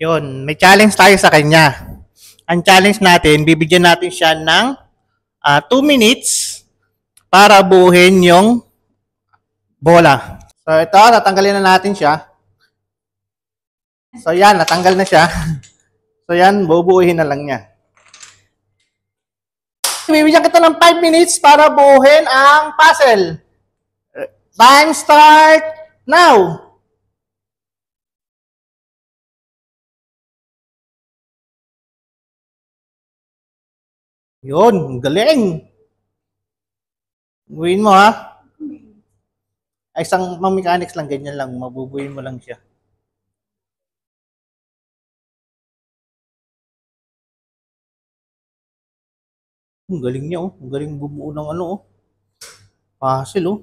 Yun, may challenge tayo sa kanya. Ang challenge natin, bibigyan natin siya ng 2 minutes para buuhin yung bola. So ito, tatanggalin na natin siya. So yan, natanggal na siya. So yan, bubuuhin na lang niya. Bibigyan kita ng 5 minutes para buuhin ang puzzle. Time start now! Yun, galing! Buuin mo ha. Ay, isang mechanics lang, ganyan lang. Mabubuin mo lang siya. Ang galing niya, oh. Ang galing bumuo ng ano, oh. Puzzle, oh.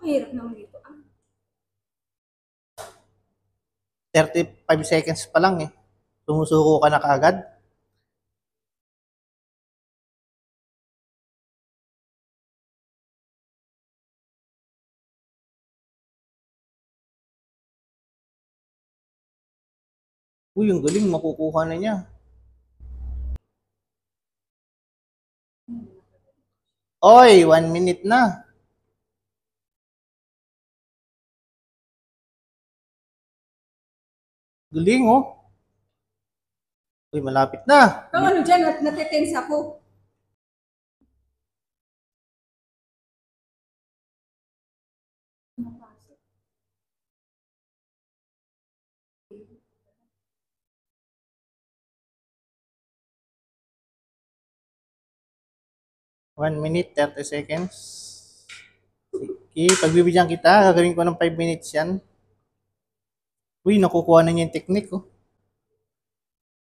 Hirap naman dito. 35 seconds pa lang, eh. Sumusuko ka na kaagad. Uy, ang galing. Makukuha na niya. Oy, 1 minute na. Galing, oh. Uy, malapit na. Kung ano dyan, natitense ako. One minute, 30 seconds. Sige, pagbibigyan kita, gagawin ko ng 5 minutes yan. Uy, nakukuha na niya yung technique, oh.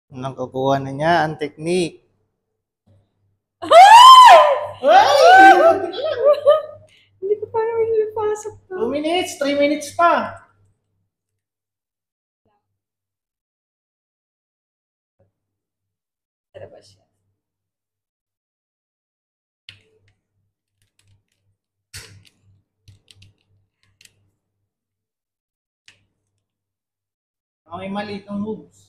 Nakukuha na niya ang technique. Ay! Hindi ko pa naman ipasok to. 2 minutes, 3 minutes pa. Tara ba siya? May maliit ng moves.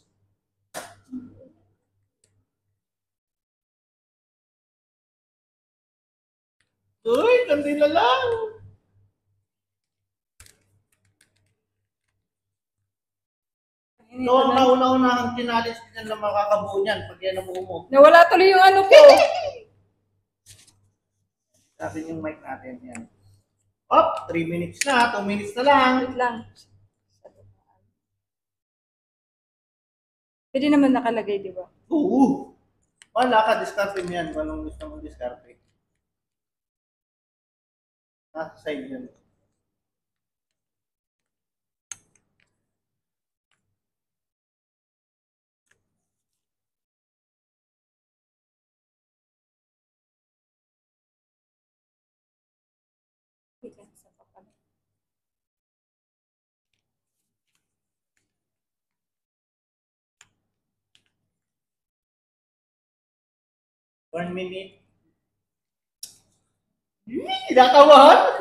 Uy, kandila lang. Ito ang nauna-unahang challenge din na makakabuo niyan pag yan nabuo mo. Nawala tuloy yung ano ko. Sabi yung mic natin yan. Up, 3 minutes na, 2 minutes na lang. Wait lang. Pwede naman nakalagay, di ba? Oo. Wala ka, diskarte mo yan. Anong gusto mong diskarte? Side yun. Wait lang, sa papal. One minute. Nakawahan?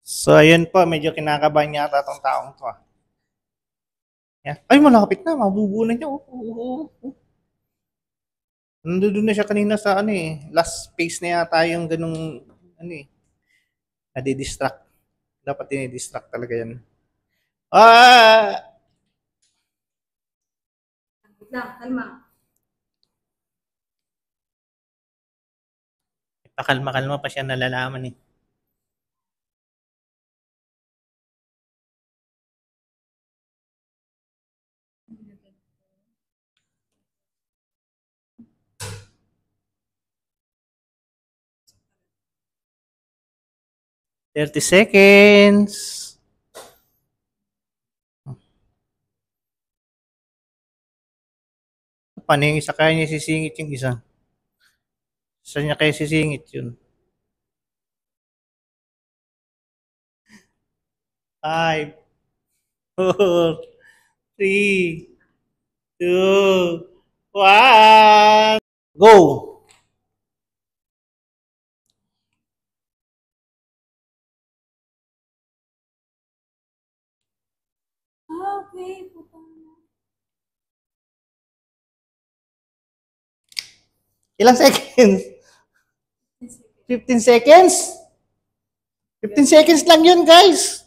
So, ayun po. Medyo kinakabahan yata itong taong to. Yeah. Ay, malapit na. Mabubunan niya. Nandun na siya kanina sa ano eh. Last phase na yata yung ganung ano eh. Nadidistract. Dapat dinidistract talaga yan. Wait lang, kalma. Pakalma-kalma pa siya nalalaman eh. $30 seconds. Paano yung isa kaya niya sisingit yung isa? Saan niya kaya sisingit yun? 5, 4, 3, 2, 1, go! Okay, puta na. Ilang seconds? 15 seconds? 15 seconds lang yun, guys.